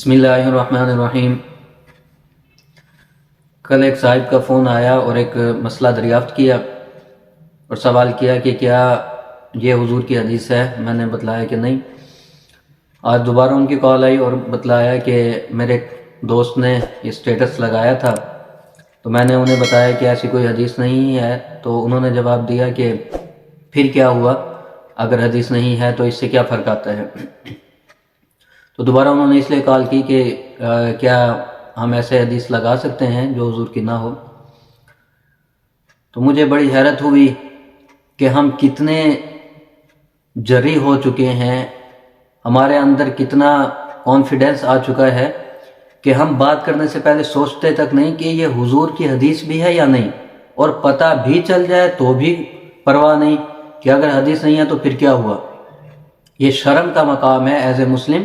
بسم اللہ الرحمن الرحیم۔ کل ایک صاحب کا فون آیا اور ایک مسئلہ دریافت کیا اور سوال کیا کہ کیا یہ حضور کی حدیث ہے۔ میں نے بتلایا کہ نہیں۔ آج دوبارہ ان کی کال آئی اور بتلایا کہ میرے دوست نے یہ اسٹیٹس لگایا تھا، تو میں نے انہیں بتایا کہ ایسی کوئی حدیث نہیں ہے۔ تو انہوں نے جواب دیا کہ پھر کیا ہوا، اگر حدیث نہیں ہے تو اس سے کیا فرق آتا ہے۔ تو دوبارہ انہوں نے اس لیے کال کی کہ کیا ہم ایسے حدیث لگا سکتے ہیں جو حضور کی نہ ہو۔ تو مجھے بڑی حیرت ہوئی کہ ہم کتنے جری ہو چکے ہیں، ہمارے اندر کتنا کانفیڈنس آ چکا ہے کہ ہم بات کرنے سے پہلے سوچتے تک نہیں کہ یہ حضور کی حدیث بھی ہے یا نہیں، اور پتہ بھی چل جائے تو بھی پرواہ نہیں کہ اگر حدیث نہیں ہے تو پھر کیا ہوا۔ یہ شرم کا مقام ہے ایز اے مسلم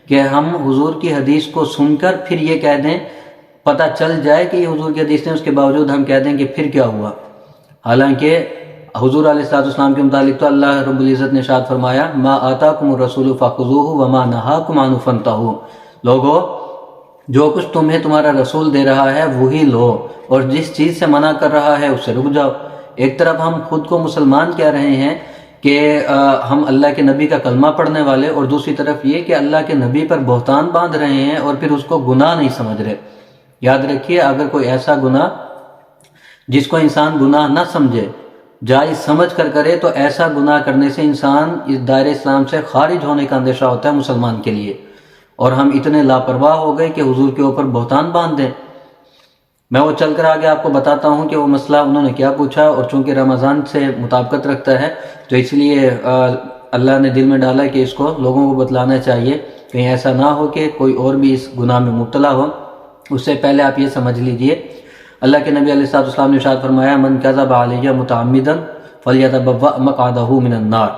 کہ ہم حضور کی حدیث کو سن کر پھر یہ کہہ دیں، پتہ چل جائے کہ یہ حضور کی حدیث نہیں، اس کے باوجود ہم کہہ دیں کہ پھر کیا ہوا۔ حالانکہ حضور علیہ السلام کے متعلق تو اللہ رب العزت نے ارشاد فرمایا، ما آتاکم الرسول فخذوہ وما نہاکم عنہ فانتہوا۔ لوگو، جو کچھ تمہیں تمہارا رسول دے رہا ہے وہی لو، اور جس چیز سے منع کر رہا ہے اس سے رک جاؤ۔ ایک طرف ہم خود کو مسلمان کہہ رہے ہیں کہ ہم اللہ کے نبی کا کلمہ پڑھنے والے، اور دوسری طرف یہ کہ اللہ کے نبی پر بہتان باندھ رہے ہیں اور پھر اس کو گناہ نہیں سمجھ رہے۔ یاد رکھیے، اگر کوئی ایسا گناہ جس کو انسان گناہ نہ سمجھے، جائز سمجھ کر کرے، تو ایسا گناہ کرنے سے انسان اس دائرہ اسلام سے خارج ہونے کا اندیشہ ہوتا ہے مسلمان کے لیے، اور ہم اتنے لاپرواہ ہو گئے کہ حضور کے اوپر بہتان باندھ دیں۔ میں وہ چل کر آگے آپ کو بتاتا ہوں کہ وہ مسئلہ انہوں نے کیا پوچھا، اور چونکہ رمضان سے مطابقت رکھتا ہے تو اس لیے اللہ نے دل میں ڈالا کہ اس کو لوگوں کو بتلانا چاہیے، کہیں ایسا نہ ہو کہ کوئی اور بھی اس گناہ میں مبتلا ہو۔ اس سے پہلے آپ یہ سمجھ لیجئے، اللہ کے نبی علیہ السلام نے ارشاد فرمایا، من کذب علی متعمدا فلیتبوأ مقعدہ من النار،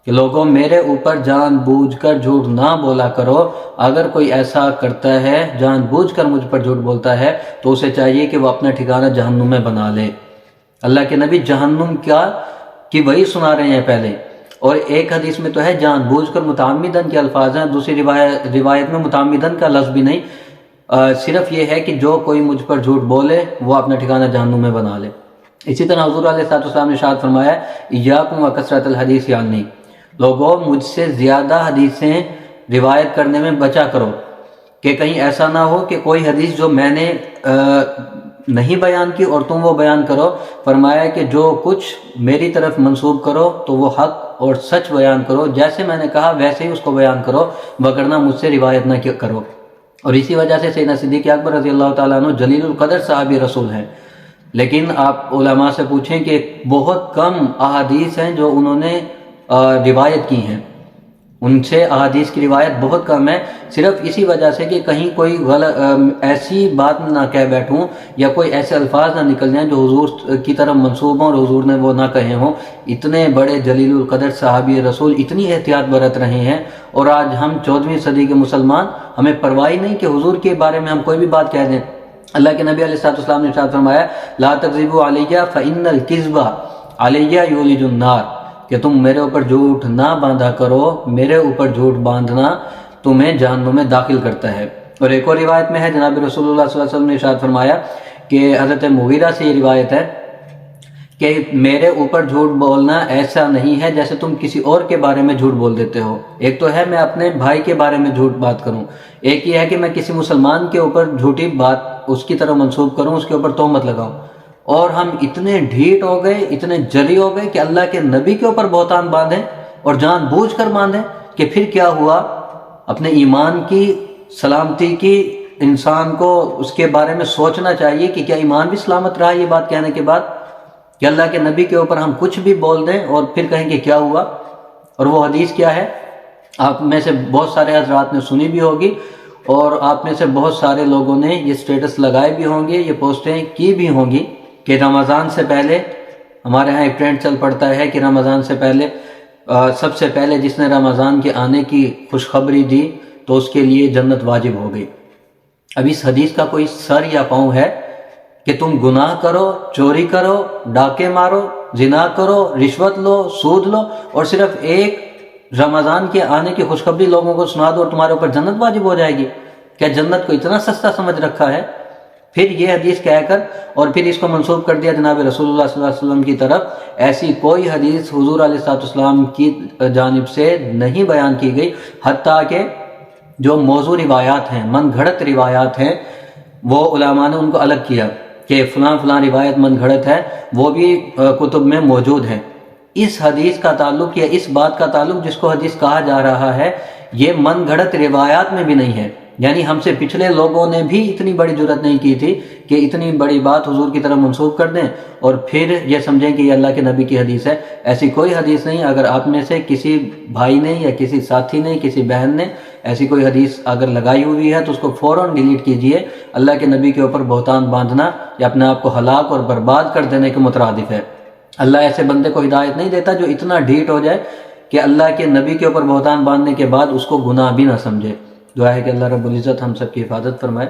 کہ لوگوں میرے اوپر جان بوجھ کر جھوٹ نہ بولا کرو۔ اگر کوئی ایسا کرتا ہے، جان بوجھ کر مجھ پر جھوٹ بولتا ہے، تو اسے چاہیے کہ وہ اپنا ٹھکانہ جہنم میں بنا لے۔ اللہ کے نبی جہنم کی وہی سنا رہے ہیں پہلے، اور ایک حدیث میں تو ہے جان بوجھ کر متعمدن کے الفاظ ہیں، دوسری روایت میں متعمدن کا لفظ بھی نہیں، صرف یہ ہے کہ جو کوئی مجھ پر جھوٹ بولے وہ اپنا ٹھکانہ جہنم میں بنا لے۔ اسی طرح حضور علیہ السلام نے ارشاد فرمایا، ایاکم وکثرۃ الحدیث عنی، لوگوں مجھ سے زیادہ حدیثیں روایت کرنے میں بچا کرو، کہ کہیں ایسا نہ ہو کہ کوئی حدیث جو میں نے نہیں بیان کی اور تم وہ بیان کرو۔ فرمایا کہ جو کچھ میری طرف منسوب کرو تو وہ حق اور سچ بیان کرو، جیسے میں نے کہا ویسے ہی اس کو بیان کرو، وگرنہ مجھ سے روایت نہ کرو۔ اور اسی وجہ سے سیدنا صدیق اکبر رضی اللہ تعالیٰ عنہ جلیل القدر صحابی رسول ہیں، لیکن آپ علماء سے پوچھیں کہ بہت کم احادیث ہیں جو انہوں نے روایت کی ہیں، ان سے احادیث کی روایت بہت کم ہے، صرف اسی وجہ سے کہ کہیں کوئی ایسی بات نہ کہہ بیٹھوں یا کوئی ایسے الفاظ نہ نکل جائیں جو حضور کی طرف منسوب ہوں اور حضور نے وہ نہ کہے ہوں۔ اتنے بڑے جلیل القدر صحابی رسول اتنی احتیاط برت رہے ہیں، اور آج ہم 14ویں صدی کے مسلمان، ہمیں پرواہ نہیں کہ حضور کے بارے میں ہم کوئی بھی بات کہہ دیں۔ اللہ کے نبی علیہ السلام نے ارشاد فرمایا، لا تکذبوا علی فإن الکذب علی یولج النار، کہ تم میرے اوپر جھوٹ نہ باندھا کرو، میرے اوپر جھوٹ باندھنا تمہیں جہنم میں داخل کرتا ہے۔ اور ایک اور روایت میں ہے، جناب رسول اللہ صلی اللہ علیہ وسلم نے ارشاد فرمایا کہ حضرت مغیرہ سے یہ روایت ہے کہ میرے اوپر جھوٹ بولنا ایسا نہیں ہے جیسے تم کسی اور کے بارے میں جھوٹ بول دیتے ہو۔ ایک تو ہے میں اپنے بھائی کے بارے میں جھوٹ بات کروں، ایک یہ ہے کہ میں کسی مسلمان کے اوپر جھوٹی بات اس کی طرف منسوب کروں، اس کے اوپر تہمت لگاؤں۔ اور ہم اتنے ڈھیٹ ہو گئے، اتنے جری ہو گئے کہ اللہ کے نبی کے اوپر بہتان باندھیں، اور جان بوجھ کر باندھیں کہ پھر کیا ہوا۔ اپنے ایمان کی سلامتی کی انسان کو اس کے بارے میں سوچنا چاہیے کہ کیا ایمان بھی سلامت رہا یہ بات کہنے کے بعد، کہ اللہ کے نبی کے اوپر ہم کچھ بھی بول دیں اور پھر کہیں کہ کیا ہوا۔ اور وہ حدیث کیا ہے، آپ میں سے بہت سارے حضرات نے سنی بھی ہوگی، اور آپ میں سے بہت سارے لوگوں نے یہ سٹیٹس لگائے بھی ہوں گے، یہ پوسٹیں کی بھی ہوں گی کہ رمضان سے پہلے ہمارے ہاں ایک ٹرینڈ چل پڑتا ہے کہ رمضان سے پہلے سب سے پہلے جس نے رمضان کے آنے کی خوشخبری دی تو اس کے لیے جنت واجب ہو گئی۔ اب اس حدیث کا کوئی سر یا پاؤں ہے کہ تم گناہ کرو، چوری کرو، ڈاکے مارو، زنا کرو، رشوت لو، سود لو، اور صرف ایک رمضان کے آنے کی خوشخبری لوگوں کو سنا دو اور تمہارے اوپر جنت واجب ہو جائے گی؟ کیا جنت کو اتنا سستا سمجھ رکھا ہے؟ پھر یہ حدیث کہہ کر اور پھر اس کو منسوب کر دیا جناب رسول اللہ صلی اللہ علیہ وسلم کی طرف. ایسی کوئی حدیث حضور علیہ السلام کی جانب سے نہیں بیان کی گئی، حتیٰ کہ جو موضوع روایات ہیں، من گھڑت روایات ہیں، وہ علماء نے ان کو الگ کیا کہ فلاں فلاں روایت من گھڑت ہے، وہ بھی کتب میں موجود ہے. اس حدیث کا تعلق یا اس بات کا تعلق جس کو حدیث کہا جا رہا ہے، یہ من گھڑت روایات میں بھی نہیں ہے. یعنی ہم سے پچھلے لوگوں نے بھی اتنی بڑی جرات نہیں کی تھی کہ اتنی بڑی بات حضور کی طرف منسوب کر دیں اور پھر یہ سمجھیں کہ یہ اللہ کے نبی کی حدیث ہے. ایسی کوئی حدیث نہیں. اگر آپ میں سے کسی بھائی نے یا کسی ساتھی نے، کسی بہن نے ایسی کوئی حدیث اگر لگائی ہوئی ہے تو اس کو فوراً ڈیلیٹ کیجئے. اللہ کے نبی کے اوپر بہتان باندھنا یا اپنے آپ کو ہلاک اور برباد کر دینے کے مترادف ہے. اللہ ایسے بندے کو ہدایت نہیں دیتا جو اتنا ڈھیٹ ہو جائے کہ اللہ کے نبی کے اوپر بہتان باندھنے کے بعد اس کو گناہ بھی نہ سمجھے. دعا ہے کہ اللہ رب العزت ہم سب کی حفاظت فرمائے.